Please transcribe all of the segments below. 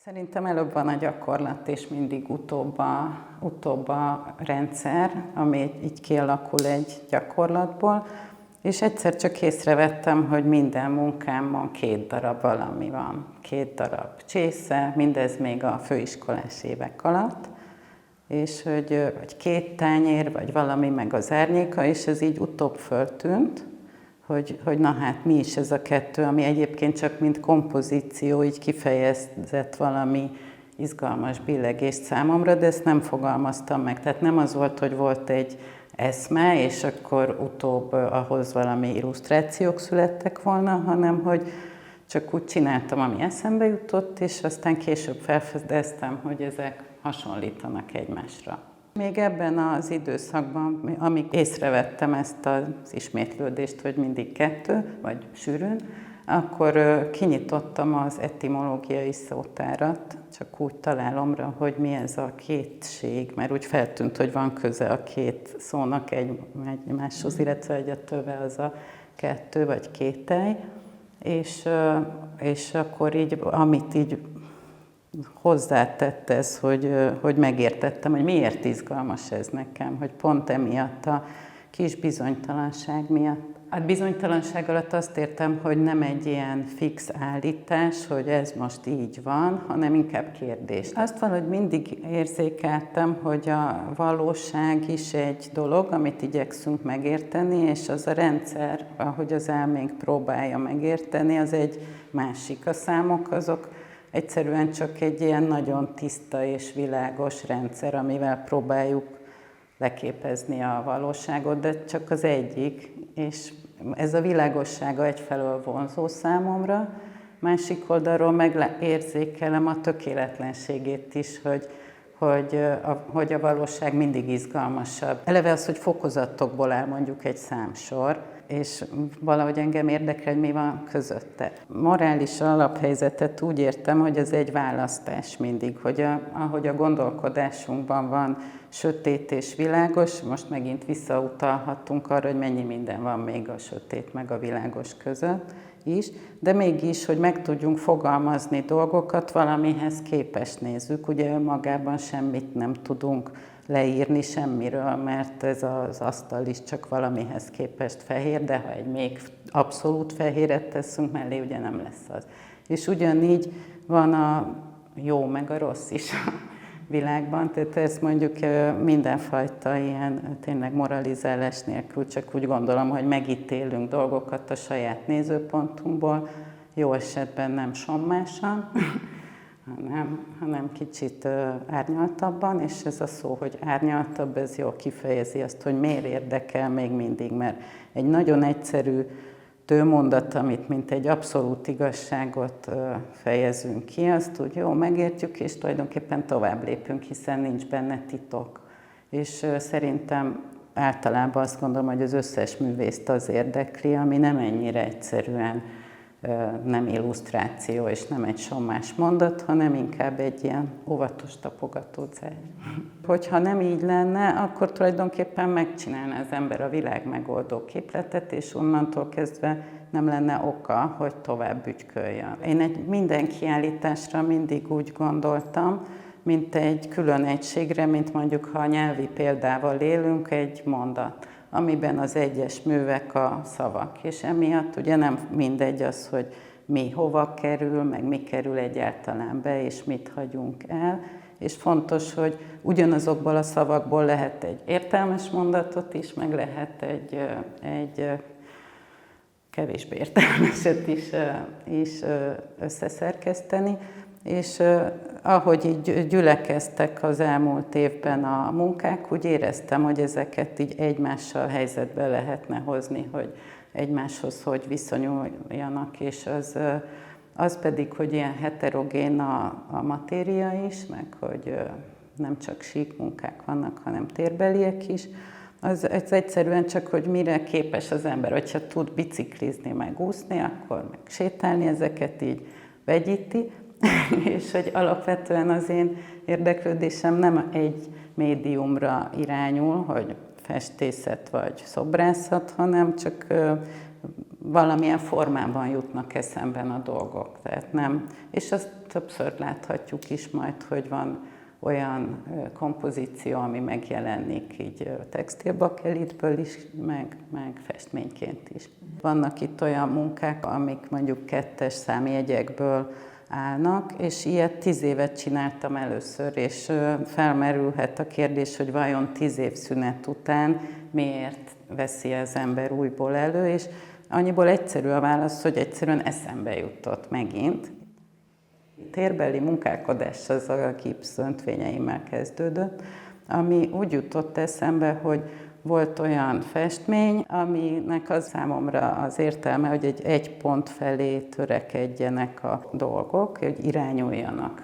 Szerintem előbb van a gyakorlat, és mindig utóbb a rendszer, ami így kialakul egy gyakorlatból. És egyszer csak észrevettem, hogy minden munkámon 2 darab valami van. 2 darab csésze, mindez még a főiskolás évek alatt. És vagy 2 tányér, vagy valami meg az árnyéka, és ez így utóbb föltűnt, hogy na hát mi is ez a 2, ami egyébként csak mint kompozíció így kifejezett valami izgalmas billegést számomra, de ezt nem fogalmaztam meg. Tehát nem az volt, hogy volt egy eszme, és akkor utóbb ahhoz valami illusztrációk születtek volna, hanem hogy csak úgy csináltam, ami eszembe jutott, és aztán később felfedeztem, hogy ezek hasonlítanak egymásra. Még ebben az időszakban, amíg észrevettem ezt az ismétlődést, hogy mindig 2, vagy sűrűn, akkor kinyitottam az etimológiai szótárat, csak úgy találomra, hogy mi ez a kétség, mert úgy feltűnt, hogy van köze a 2 szónak egymáshoz, illetve egyetőve az a 2 vagy kételj, és akkor így, amit így hozzátett ez, hogy megértettem, hogy miért izgalmas ez nekem, hogy pont emiatt a kis bizonytalanság miatt. A bizonytalanság alatt azt értem, hogy nem egy ilyen fix állítás, hogy ez most így van, hanem inkább kérdés. Azt valahogy mindig érzékeltem, hogy a valóság is egy dolog, amit igyekszünk megérteni, és az a rendszer, ahogy az elménk próbálja megérteni, az egy másik. A számok azok egyszerűen csak egy ilyen nagyon tiszta és világos rendszer, amivel próbáljuk leképezni a valóságot, de csak az egyik, és ez a világossága egyfelől vonzó számomra, másik oldalról meg érzékelem a tökéletlenségét is, hogy a valóság mindig izgalmasabb. Eleve az, hogy fokozatokból áll mondjuk egy számsor, és valahogy engem érdekel, hogy mi van közötte. Morális alaphelyzetet úgy értem, hogy ez egy választás mindig, hogy ahogy a gondolkodásunkban van sötét és világos, most megint visszautalhatunk arra, hogy mennyi minden van még a sötét meg a világos között is, de mégis, hogy meg tudjunk fogalmazni dolgokat, valamihez képest nézzük. Ugye magában semmit nem tudunk leírni semmiről, mert ez az asztal is csak valamihez képest fehér, de ha egy még abszolút fehéret teszünk mellé, ugye nem lesz az. És ugyanígy van a jó meg a rossz is a világban, tehát ezt mondjuk mindenfajta ilyen tényleg moralizálás nélkül, csak úgy gondolom, hogy megítélünk dolgokat a saját nézőpontunkból, jó esetben nem sommásan, hanem kicsit árnyaltabban, és ez a szó, hogy árnyaltabb, ez jól kifejezi azt, hogy miért érdekel még mindig, mert egy nagyon egyszerű tőmondat, amit mint egy abszolút igazságot fejezünk ki, azt úgy jó megértjük, és tulajdonképpen tovább lépünk, hiszen nincs benne titok. És szerintem általában azt gondolom, hogy az összes művészt az érdekli, ami nem ennyire egyszerűen nem illusztráció, és nem egy sommás mondat, hanem inkább egy ilyen óvatos tapogató cél. Hogyha nem így lenne, akkor tulajdonképpen megcsinálná az ember a világ megoldó képletet, és onnantól kezdve nem lenne oka, hogy tovább ügyköljön. Én minden kiállításra mindig úgy gondoltam, mint egy külön egységre, mint mondjuk, ha a nyelvi példával élünk, egy mondat, amiben az egyes művek a szavak. És emiatt ugye nem mindegy az, hogy mi hova kerül, meg mi kerül egyáltalán be, és mit hagyunk el. És fontos, hogy ugyanazokból a szavakból lehet egy értelmes mondatot is, meg lehet egy kevésbé értelmeset is összeszerkeszteni. És ahogy így gyülekeztek az elmúlt évben a munkák, úgy éreztem, hogy ezeket így egymással helyzetbe lehetne hozni, hogy egymáshoz hogy viszonyuljanak, és az pedig, hogy ilyen heterogén a matéria is, meg hogy nem csak sík munkák vannak, hanem térbeliek is. Az egyszerűen csak, hogy mire képes az ember, hogyha tud biciklizni, meg úszni, akkor meg sétálni, ezeket így vegyíti. És hogy alapvetően az én érdeklődésem nem egy médiumra irányul, hogy festészet vagy szobrászat, hanem csak valamilyen formában jutnak eszemben a dolgok. Tehát nem, és azt többször láthatjuk is majd, hogy van olyan kompozíció, ami megjelenik így textilbakelitből is, meg festményként is. Vannak itt olyan munkák, amik mondjuk 2-es számjegyekből állnak, és ilyet 10 évet csináltam először, és felmerülhet a kérdés, hogy vajon 10 év szünet után miért veszi az ember újból elő, és annyiból egyszerű a válasz, hogy egyszerűen eszembe jutott megint. Térbeli munkálkodás az a gipsz öntvényeimmel kezdődött, ami úgy jutott eszembe, hogy volt olyan festmény, aminek az számomra az értelme, hogy egy pont felé törekedjenek a dolgok, hogy irányuljanak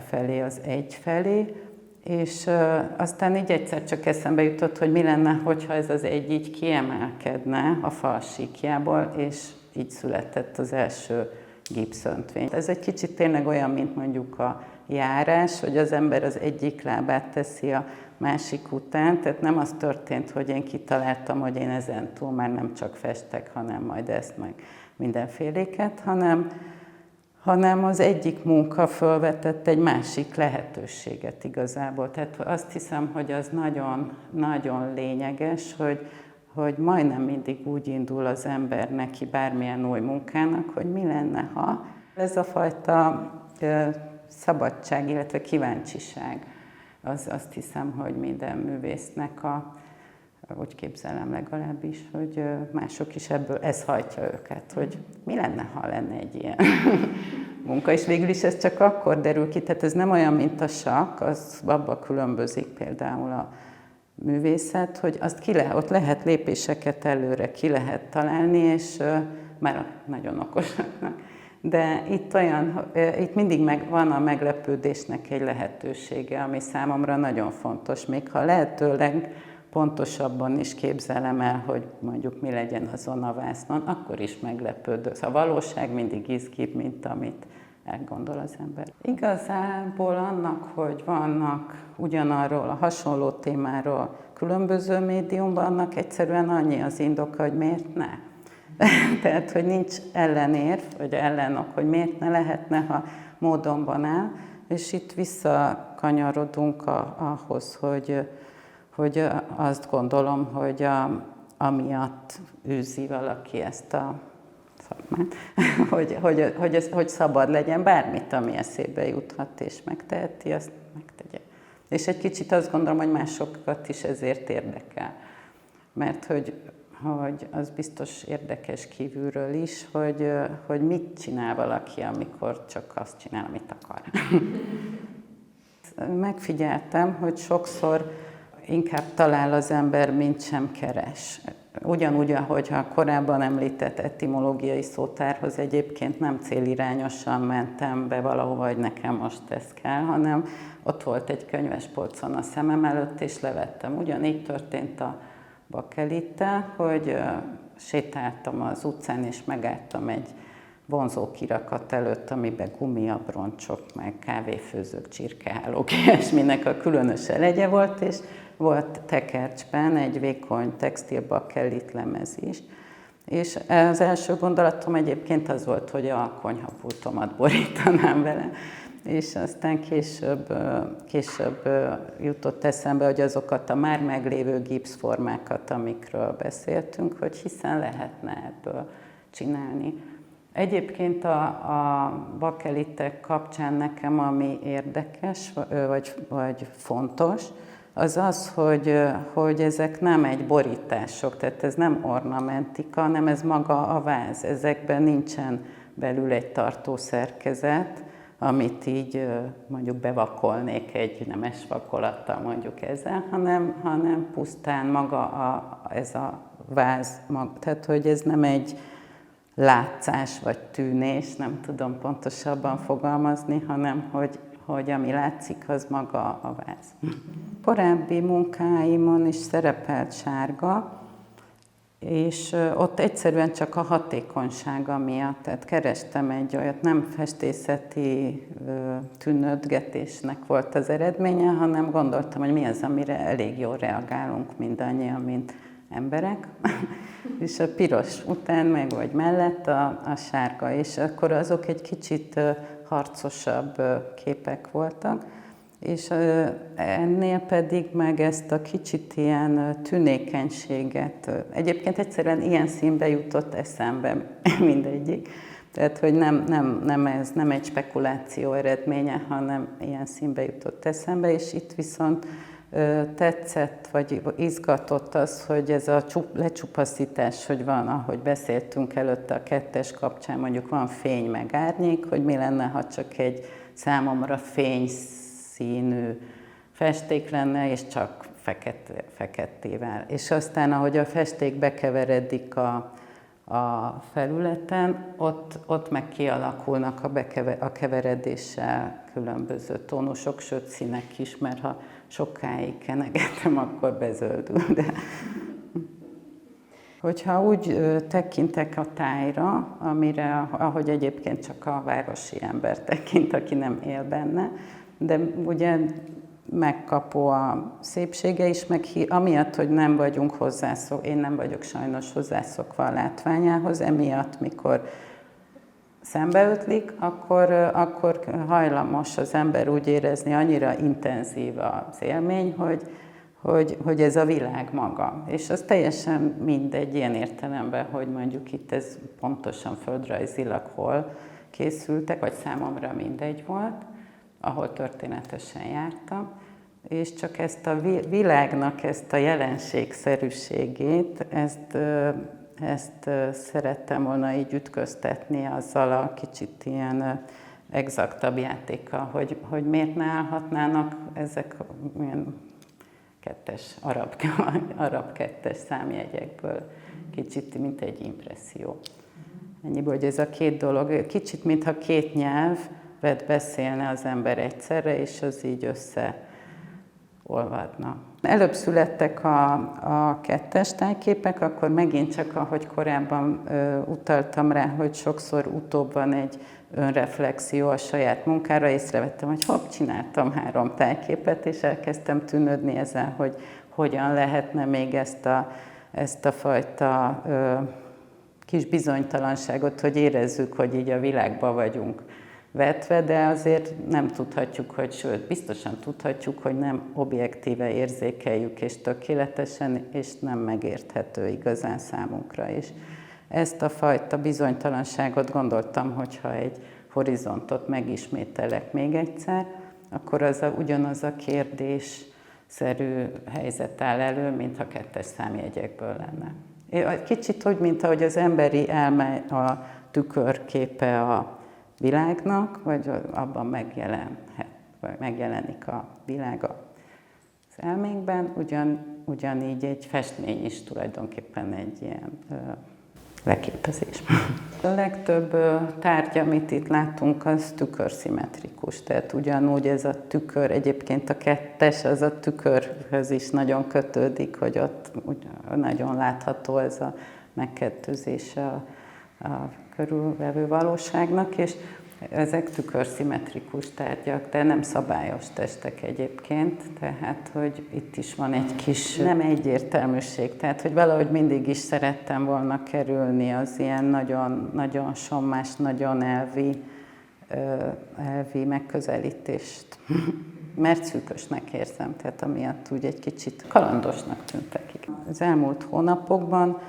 felé az egy felé, és aztán így egyszer csak eszembe jutott, hogy mi lenne, hogyha ez az egy így kiemelkedne a fal síkjából, és így született az első gipszöntvény. Ez egy kicsit tényleg olyan, mint mondjuk a járás, hogy az ember az egyik lábát teszi a másik után, tehát nem az történt, hogy én kitaláltam, hogy én ezentúl már nem csak festek, hanem majd ezt, meg mindenféléket, hanem az egyik munka fölvetett egy másik lehetőséget igazából. Tehát azt hiszem, hogy az nagyon, nagyon lényeges, hogy majdnem mindig úgy indul az ember neki bármilyen új munkának, hogy mi lenne, ha ez a fajta szabadság, illetve kíváncsiság, azt hiszem, hogy minden művésznek úgy képzelem legalábbis, hogy mások is ebből, ez hajtja őket, hogy mi lenne, ha lenne egy ilyen munka, és végül is ez csak akkor derül ki, tehát ez nem olyan, mint a sakk, az abban különbözik például a művészet, hogy azt ott lehet lépéseket előre ki lehet találni, és már nagyon okosaknak. De itt mindig van a meglepődésnek egy lehetősége, ami számomra nagyon fontos, még ha lehetőleg pontosabban is képzelem el, hogy mondjuk mi legyen azon a vásznon, akkor is meglepődök. A valóság mindig izgibb, mint amit elgondol az ember. Igazából annak, hogy vannak ugyanarról a hasonló témáról különböző médiumban, annak egyszerűen annyi az indoka, hogy miért ne. Tehát, hogy nincs ellenérv, vagy ellenok, hogy miért ne lehetne, ha módonban áll, és itt visszakanyarodunk ahhoz, hogy azt gondolom, hogy amiatt űzi valaki ezt a szakmát, hogy szabad legyen bármit, ami eszébe juthat, és megteheti, azt megtegye. És egy kicsit azt gondolom, hogy másokat is ezért érdekel. Mert hogy az biztos érdekes kívülről is, hogy mit csinál valaki, amikor csak azt csinál, amit akar. Megfigyeltem, hogy sokszor inkább talál az ember, mint sem keres. Ugyanúgy, ahogy a korábban említett etimológiai szótárhoz egyébként nem célirányosan mentem be valahova, hogy nekem most ez kell, hanem ott volt egy könyvespolcon a szemem előtt, és levettem. Ugyanígy történt a bakelittel, hogy sétáltam az utcán, és megálltam egy vonzó kirakat előtt, amiben gumiabroncsok, meg kávéfőzők, csirkehálók, ilyesminek a különös elegye volt, és volt tekercsben egy vékony textilbakelit lemez is. És az első gondolatom egyébként az volt, hogy a konyhapultomat borítanám vele. És aztán később jutott eszembe, hogy azokat a már meglévő gipszformákat, amikről beszéltünk, hogy hiszen lehetne ebből csinálni. Egyébként a bakelitek kapcsán nekem ami érdekes, vagy fontos, az az, hogy ezek nem egy borítások, tehát ez nem ornamentika, hanem ez maga a váz. Ezekben nincsen belül egy tartószerkezet, amit így mondjuk bevakolnék egy nemes vakolattal mondjuk ezzel, hanem pusztán maga ez a váz. Tehát, hogy ez nem egy látszás vagy tűnés, nem tudom pontosabban fogalmazni, hanem hogy ami látszik, az maga a váz. Korábbi munkáimon is szerepelt sárga, és ott egyszerűen csak a hatékonysága miatt, tehát kerestem egy olyat, nem festészeti tűnődgetésnek volt az eredménye, hanem gondoltam, hogy mi az, amire elég jól reagálunk mindannyian, mint emberek, és a piros után meg vagy mellett a sárga, és akkor azok egy kicsit harcosabb képek voltak, és ennél pedig meg ezt a kicsit ilyen tünékenységet, egyébként egyszerűen ilyen színbe jutott eszembe mindegyik, tehát hogy ez nem egy spekuláció eredménye, hanem ilyen színbe jutott eszembe, és itt viszont tetszett, vagy izgatott az, hogy ez a lecsupaszítás, hogy van, ahogy beszéltünk előtte a 2-es kapcsán, mondjuk van fény meg árnyék, hogy mi lenne, ha csak egy számomra fényszínű festék lenne, és csak feketével. És aztán, ahogy a festék bekeveredik a felületen, ott meg kialakulnak a keveredéssel különböző tónusok, sőt színek is, mert ha sokáig kenegetem, akkor bezöldül. De hogyha úgy tekintek a tájra, amire, ahogy egyébként csak a városi ember tekint, aki nem él benne, de ugye megkapó a szépsége is, meg amiatt, hogy nem vagyunk én nem vagyok sajnos hozzászokva a látványához, emiatt, mikor szembeötlik, akkor hajlamos az ember úgy érezni, annyira intenzív az élmény, hogy ez a világ maga. És az teljesen mindegy ilyen értelemben, hogy mondjuk itt ez pontosan földrajzilag hol készültek, vagy számomra mindegy volt, ahol történetesen jártam, és csak ezt a világnak, ezt a jelenségszerűségét, ezt szerettem volna így ütköztetni azzal a kicsit ilyen exaktabb játékkal, hogy miért ne állhatnának ezek ilyen arab kettes számjegyekből, kicsit, mint egy impresszió. Ennyiből, hogy ez a két dolog, kicsit, mintha két nyelvet beszélne az ember egyszerre, és az így összeolvadna. Előbb születtek a 2-es tájképek, akkor megint csak, ahogy korábban utaltam rá, hogy sokszor utóbb van egy önreflexió a saját munkára, észrevettem, hogy hopp, csináltam 3 tájképet, és elkezdtem tűnődni ezen, hogy hogyan lehetne még ezt a fajta kis bizonytalanságot, hogy érezzük, hogy így a világban vagyunk vetve, de azért nem tudhatjuk, sőt, biztosan tudhatjuk, hogy nem objektíve érzékeljük és tökéletesen, és nem megérthető igazán számunkra is. Ezt a fajta bizonytalanságot gondoltam, hogyha egy horizontot megismételek még egyszer, akkor ugyanaz a kérdésszerű helyzet áll elő, mintha 2-es számjegyekből lenne. Kicsit úgy, mint ahogy az emberi elme a tükörképe a világnak, vagy abban megjelenik a világ az elménkben, ugyanígy egy festmény is tulajdonképpen egy ilyen leképezés. A legtöbb tárgy, amit itt látunk, az tükörszimmetrikus, tehát ugyanúgy ez a tükör, egyébként a 2-es, az a tükörhöz is nagyon kötődik, hogy ott nagyon látható ez a megkettőzése a körülvevő valóságnak, és ezek tükörszimmetrikus tárgyak, de nem szabályos testek egyébként, tehát, hogy itt is van egy kis nem egyértelműség, tehát, hogy valahogy mindig is szerettem volna kerülni az ilyen nagyon, nagyon sommás, nagyon elvi megközelítést, mert szűkösnek érzem, tehát amiatt úgy egy kicsit kalandosnak tűntek. Az elmúlt hónapokban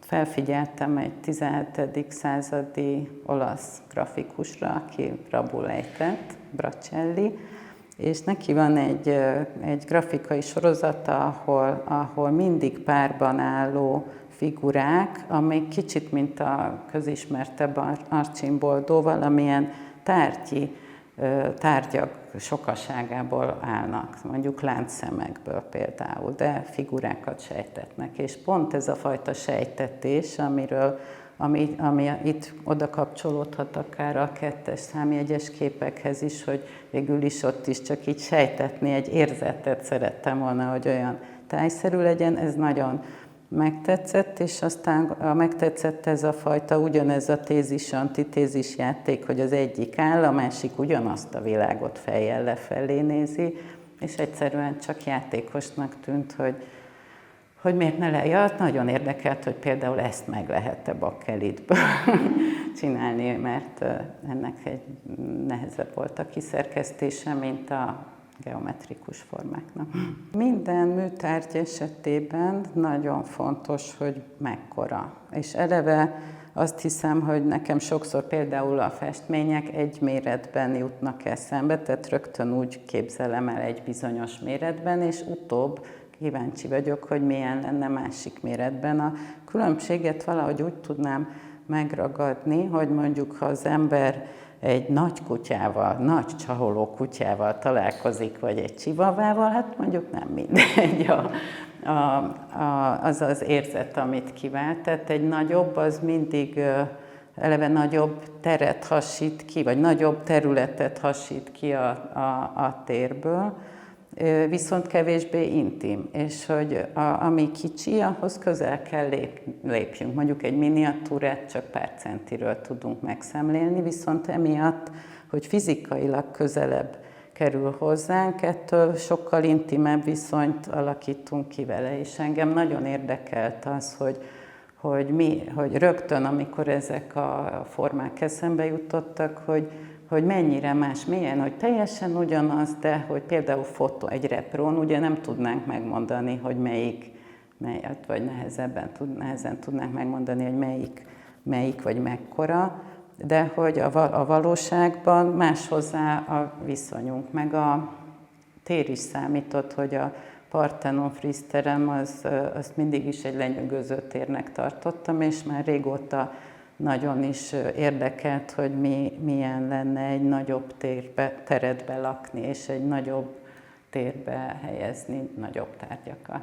felfigyeltem egy 17. századi olasz grafikusra, aki rabul ejtett, Bracelli, és neki van egy grafikai sorozata, ahol mindig párban álló figurák, amik kicsit, mint a közismertebb Arcimboldo, valamilyen tárgyak sokaságából állnak, mondjuk láncszemekből például, de figurákat sejtetnek. És pont ez a fajta sejtetés, ami itt oda kapcsolódhat akár a 2-es számjegyes képekhez is, hogy végül is ott is csak így sejtetni egy érzetet szerettem volna, hogy olyan tájszerű legyen, ez nagyon megtetszett, és aztán megtetszett ez a fajta, ugyanez a tézis-antitézis játék, hogy az egyik áll, a másik ugyanazt a világot fejjel lefelé nézi, és egyszerűen csak játékosnak tűnt, hogy miért ne legyen. Nagyon érdekelt, hogy például ezt meg lehet-e bakkelitből csinálni, mert ennek egy nehezebb volt a kiszerkesztése, mint a geometrikus formáknak. Minden műtárgy esetében nagyon fontos, hogy mekkora. És eleve azt hiszem, hogy nekem sokszor például a festmények egy méretben jutnak eszembe, tehát rögtön úgy képzelem el egy bizonyos méretben, és utóbb kíváncsi vagyok, hogy milyen lenne másik méretben. A különbséget valahogy úgy tudnám megragadni, hogy mondjuk ha az ember egy nagy kutyával, nagy csaholó kutyával találkozik, vagy egy csivavával, hát mondjuk nem mindegy az az érzet, amit kivált. Tehát egy nagyobb, az mindig eleve nagyobb teret hasít ki, vagy nagyobb területet hasít ki a térből, viszont kevésbé intim, és hogy ami kicsi, ahhoz közel kell lépjünk. Mondjuk egy miniatúrát csak pár centiről tudunk megszemlélni, viszont emiatt, hogy fizikailag közelebb kerül hozzánk, ettől sokkal intimebb viszonyt alakítunk ki vele, és engem nagyon érdekelt az, hogy rögtön, amikor ezek a formák eszembe jutottak, hogy mennyire más, milyen, hogy teljesen ugyanaz, de hogy például fotó egy reprón, ugye nem tudnánk megmondani, hogy melyik vagy nehezen tudnánk megmondani, hogy melyik vagy mekkora, de hogy a valóságban más hozzá a viszonyunk, meg a tér is számított, hogy a Parthenon frízterem, azt mindig is egy lenyűgöző térnek tartottam, és már régóta nagyon is érdekelt, hogy milyen lenne egy nagyobb teretbe lakni, és egy nagyobb térbe helyezni nagyobb tárgyakat.